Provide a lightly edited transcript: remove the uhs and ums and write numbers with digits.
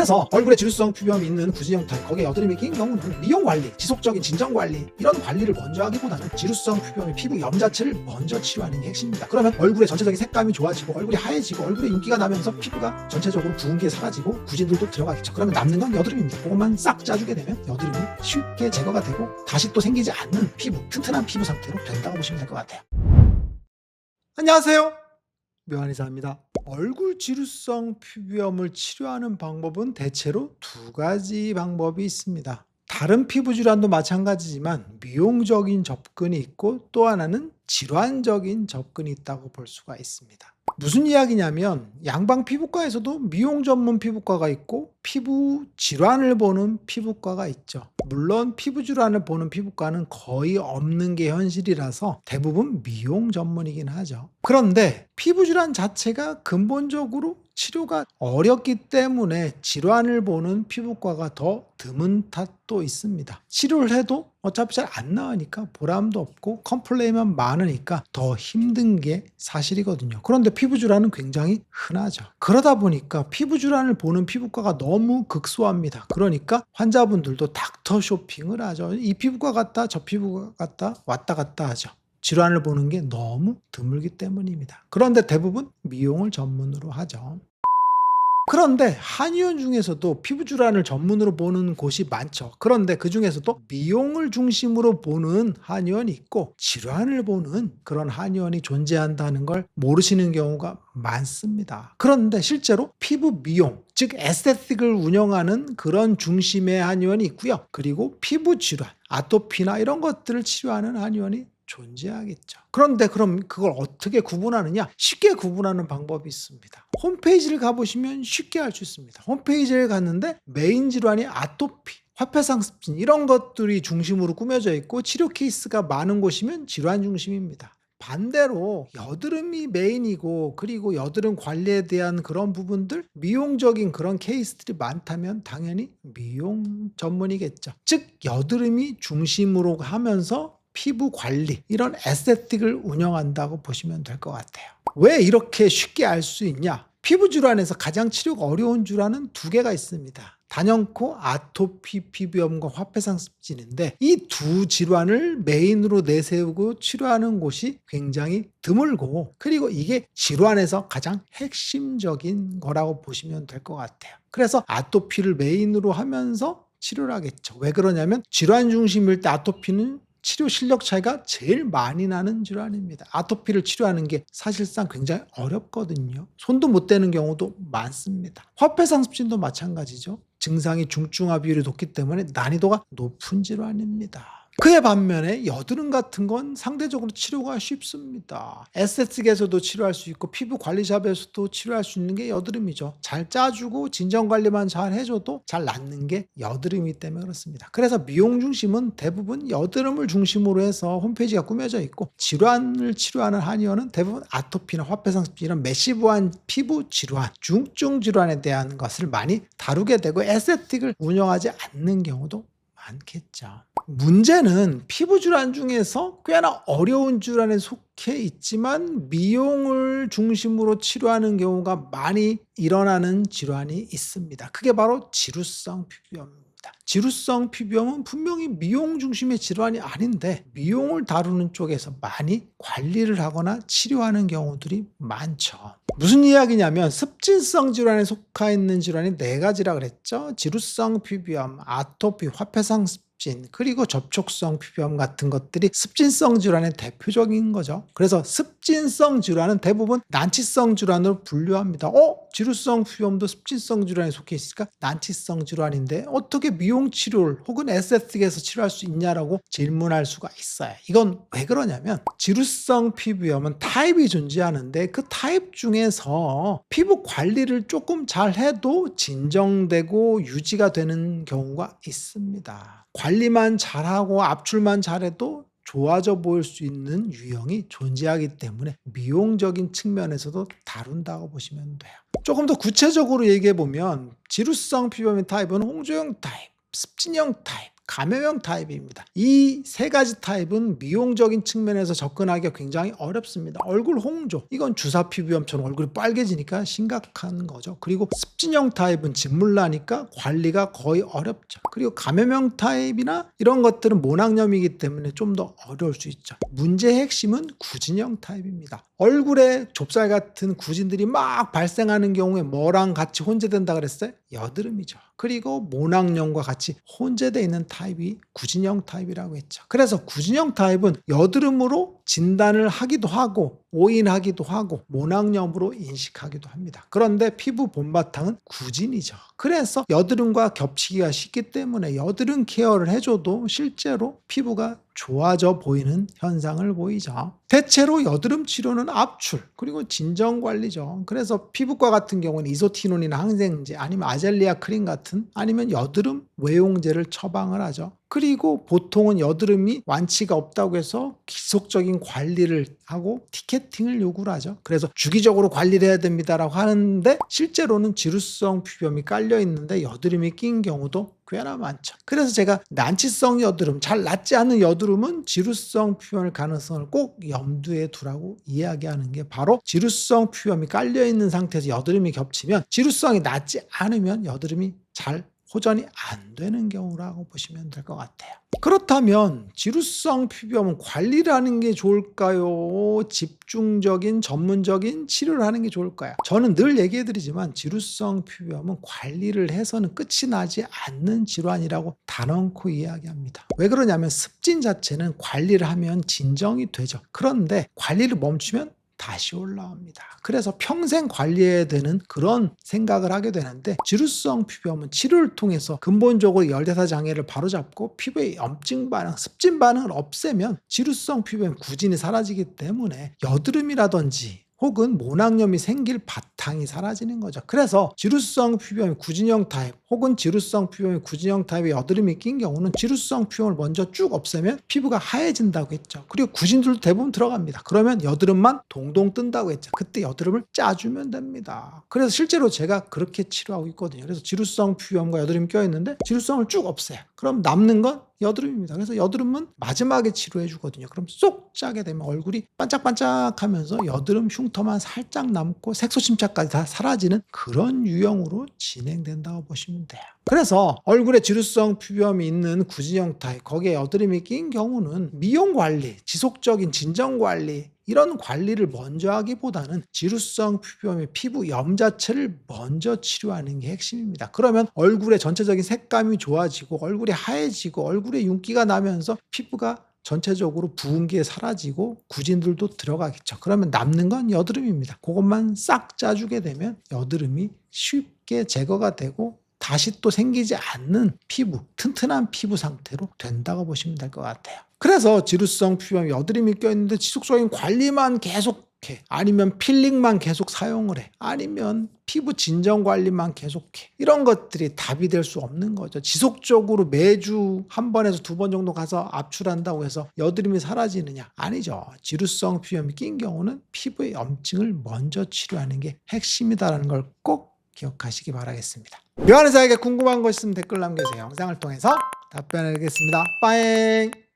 그래서 얼굴에 지루성 피부염이 있는 구진형 타입, 거기에 여드름이 낀 경우는 미용 관리, 지속적인 진정 관리 이런 관리를 먼저 하기보다는 지루성 피부염의 피부염 자체를 먼저 치료하는 게 핵심입니다. 그러면 얼굴의 전체적인 색감이 좋아지고 얼굴이 하얘지고 얼굴에 윤기가 나면서 피부가 전체적으로 부은 게 사라지고 구진들도 들어가겠죠. 그러면 남는 건 여드름입니다. 그것만 싹 짜주게 되면 여드름이 쉽게 제거가 되고 다시 또 생기지 않는 피부, 튼튼한 피부 상태로 된다고 보시면 될 것 같아요. 안녕하세요, 묘한의사입니다. 얼굴 지루성 피부염을 치료하는 방법은 대체로 두 가지 방법이 있습니다. 다른 피부 질환도 마찬가지지만 미용적인 접근이 있고 또 하나는 질환적인 접근이 있다고 볼 수가 있습니다. 무슨 이야기냐면 양방 피부과에서도 미용 전문 피부과가 있고 피부 질환을 보는 피부과가 있죠. 물론 피부 질환을 보는 피부과는 거의 없는 게 현실이라서 대부분 미용 전문이긴 하죠. 그런데 피부 질환 자체가 근본적으로 치료가 어렵기 때문에 질환을 보는 피부과가 더 드문 탓도 있습니다. 치료를 해도 어차피 잘 안 나으니까 보람도 없고 컴플레인만 많으니까 더 힘든 게 사실이거든요. 그런데 피부 질환은 굉장히 흔하죠. 그러다 보니까 피부 질환을 보는 피부과가 너무 극소합니다. 그러니까 환자분들도 닥터 쇼핑을 하죠. 이 피부과 갔다 저 피부과 갔다 왔다 갔다 하죠. 질환을 보는 게 너무 드물기 때문입니다. 그런데 대부분 미용을 전문으로 하죠. 그런데 한의원 중에서도 피부 질환을 전문으로 보는 곳이 많죠. 그런데 그 중에서도 미용을 중심으로 보는 한의원이 있고 질환을 보는 그런 한의원이 존재한다는 걸 모르시는 경우가 많습니다. 그런데 실제로 피부 미용, 즉 에스테틱을 운영하는 그런 중심의 한의원이 있고요. 그리고 피부 질환, 아토피나 이런 것들을 치료하는 한의원이 존재하겠죠. 그런데 그럼 그걸 어떻게 구분하느냐? 쉽게 구분하는 방법이 있습니다. 홈페이지를 가보시면 쉽게 알 수 있습니다. 홈페이지를 갔는데 메인 질환이 아토피, 화폐상습진 이런 것들이 중심으로 꾸며져 있고 치료 케이스가 많은 곳이면 질환 중심입니다. 반대로 여드름이 메인이고 그리고 여드름 관리에 대한 그런 부분들, 미용적인 그런 케이스들이 많다면 당연히 미용 전문이겠죠. 즉 여드름이 중심으로 하면서 피부 관리, 이런 에스테틱을 운영한다고 보시면 될 것 같아요. 왜 이렇게 쉽게 알 수 있냐? 피부 질환에서 가장 치료가 어려운 질환은 두 개가 있습니다. 단연코 아토피 피부염과 화폐상습진인데 이 두 질환을 메인으로 내세우고 치료하는 곳이 굉장히 드물고 그리고 이게 질환에서 가장 핵심적인 거라고 보시면 될 것 같아요. 그래서 아토피를 메인으로 하면서 치료를 하겠죠. 왜 그러냐면 질환 중심일 때 아토피는 치료 실력 차이가 제일 많이 나는 질환입니다. 아토피를 치료하는 게 사실상 굉장히 어렵거든요. 손도 못 대는 경우도 많습니다. 화폐상습진도 마찬가지죠. 증상이 중증화 비율이 높기 때문에 난이도가 높은 질환입니다. 그에 반면에 여드름 같은 건 상대적으로 치료가 쉽습니다. 에스테틱에서도 치료할 수 있고 피부 관리샵에서도 치료할 수 있는 게 여드름이죠. 잘 짜주고 진정 관리만 잘 해줘도 잘 낫는 게 여드름이기 때문에 그렇습니다. 그래서 미용 중심은 대부분 여드름을 중심으로 해서 홈페이지가 꾸며져 있고 질환을 치료하는 한의원은 대부분 아토피나 화폐상습진 이런 매시브한 피부 질환, 중증 질환에 대한 것을 많이 다루게 되고 에스테틱을 운영하지 않는 경우도 많겠죠. 문제는 피부 질환 중에서 꽤나 어려운 질환에 속해 있지만 미용을 중심으로 치료하는 경우가 많이 일어나는 질환이 있습니다. 그게 바로 지루성 피부염입니다. 지루성 피부염은 분명히 미용 중심의 질환이 아닌데 미용을 다루는 쪽에서 많이 관리를 하거나 치료하는 경우들이 많죠. 무슨 이야기냐면 습진성 질환에 속해 있는 질환이 네 가지라 그랬죠. 지루성 피부염, 아토피, 화폐상습진 그리고 접촉성 피부염 같은 것들이 습진성 질환의 대표적인 거죠. 그래서 습진성 질환은 대부분 난치성 질환으로 분류합니다. 지루성 피부염도 습진성 질환에 속해 있으니까 난치성 질환인데 어떻게 미용 치료를 혹은 에스테틱에서 치료할 수 있냐라고 질문할 수가 있어요. 이건 왜 그러냐면 지루성 피부염은 타입이 존재하는데 그 타입 중에서 피부 관리를 조금 잘 해도 진정되고 유지가 되는 경우가 있습니다. 관리만 잘하고 압출만 잘해도 좋아져 보일 수 있는 유형이 존재하기 때문에 미용적인 측면에서도 다룬다고 보시면 돼요. 조금 더 구체적으로 얘기해 보면 지루성 피부염의 타입은 홍조형 타입, 습진형 타입, 감염형 타입입니다. 이 세 가지 타입은 미용적인 측면에서 접근하기가 굉장히 어렵습니다. 얼굴 홍조, 이건 주사 피부염처럼 얼굴이 빨개지니까 심각한 거죠. 그리고 습진형 타입은 진물나니까 관리가 거의 어렵죠. 그리고 감염형 타입이나 이런 것들은 모낭염이기 때문에 좀 더 어려울 수 있죠. 문제의 핵심은 구진형 타입입니다. 얼굴에 좁쌀 같은 구진들이 막 발생하는 경우에 뭐랑 같이 혼재된다 그랬어요? 여드름이죠. 그리고 모낭염과 같이 혼재되어 있는 타입이 구진형 타입이라고 했죠. 그래서 구진형 타입은 여드름으로 진단을 하기도 하고 오인하기도 하고 모낭염으로 인식하기도 합니다. 그런데 피부 본바탕은 구진이죠. 그래서 여드름과 겹치기가 쉽기 때문에 여드름 케어를 해줘도 실제로 피부가 좋아져 보이는 현상을 보이죠. 대체로 여드름 치료는 압출 그리고 진정 관리죠. 그래서 피부과 같은 경우는 이소티논이나 항생제 아니면 아젤리아 크림 같은 아니면 여드름 외용제를 처방을 하죠. 그리고 보통은 여드름이 완치가 없다고 해서 지속적인 관리를 하고 티켓팅을 요구를 하죠. 그래서 주기적으로 관리를 해야 됩니다라고 하는데 실제로는 지루성 피부염이 깔려 있는데 여드름이 낀 경우도 꽤나 많죠. 그래서 제가 난치성 여드름, 잘 낫지 않는 여드름은 지루성 피부염일 가능성을 꼭 염두에 두라고 이야기하는 게 바로 지루성 피부염이 깔려 있는 상태에서 여드름이 겹치면 지루성이 낫지 않으면 여드름이 잘 호전이 안 되는 경우라고 보시면 될 것 같아요. 그렇다면 지루성 피부염은 관리를 하는 게 좋을까요? 집중적인 전문적인 치료를 하는 게 좋을까요? 저는 늘 얘기해드리지만 지루성 피부염은 관리를 해서는 끝이 나지 않는 질환이라고 단언코 이야기합니다. 왜 그러냐면 습진 자체는 관리를 하면 진정이 되죠. 그런데 관리를 멈추면 다시 올라옵니다. 그래서 평생 관리해야 되는 그런 생각을 하게 되는데 지루성 피부염은 치료를 통해서 근본적으로 열대사 장애를 바로잡고 피부의 염증 반응, 습진 반응을 없애면 지루성 피부염 구진이 사라지기 때문에 여드름이라든지 혹은 모낭염이 생길 바탕이 사라지는 거죠. 그래서 지루성 피부염이 구진형 타입 혹은 지루성 피부염이 구진형 타입의 여드름이 낀 경우는 지루성 피부염을 먼저 쭉 없애면 피부가 하얘진다고 했죠. 그리고 구진들도 대부분 들어갑니다. 그러면 여드름만 동동 뜬다고 했죠. 그때 여드름을 짜주면 됩니다. 그래서 실제로 제가 그렇게 치료하고 있거든요. 그래서 지루성 피부염과 여드름이 껴있는데 지루성을 쭉 없애요. 그럼 남는 건 여드름입니다. 그래서 여드름은 마지막에 치료해 주거든요. 그럼 쏙 짜게 되면 얼굴이 반짝반짝하면서 여드름 흉터만 살짝 남고 색소 침착까지 다 사라지는 그런 유형으로 진행된다고 보시면 돼요. 그래서 얼굴에 지루성 피부염이 있는 구진형 타입, 거기에 여드름이 낀 경우는 미용 관리, 지속적인 진정 관리 이런 관리를 먼저 하기보다는 지루성 피부염의 피부염 자체를 먼저 치료하는 게 핵심입니다. 그러면 얼굴의 전체적인 색감이 좋아지고 얼굴이 하얘지고 얼굴에 윤기가 나면서 피부가 전체적으로 부은게 사라지고 구진들도 들어가겠죠. 그러면 남는 건 여드름입니다. 그것만 싹 짜주게 되면 여드름이 쉽게 제거가 되고 다시 또 생기지 않는 피부, 튼튼한 피부 상태로 된다고 보시면 될 것 같아요. 그래서 지루성 피부염 여드름이 껴있는데 지속적인 관리만 계속해, 아니면 필링만 계속 사용을 해, 아니면 피부 진정 관리만 계속해, 이런 것들이 답이 될 수 없는 거죠. 지속적으로 매주 한 번에서 두 번 정도 가서 압출한다고 해서 여드름이 사라지느냐? 아니죠. 지루성 피부염이 낀 경우는 피부의 염증을 먼저 치료하는 게 핵심이다라는 걸 꼭 기억하시기 바라겠습니다. 묘한의사에게 궁금한 거 있으면 댓글 남겨주세요. 영상을 통해서 답변하겠습니다. 빠잉.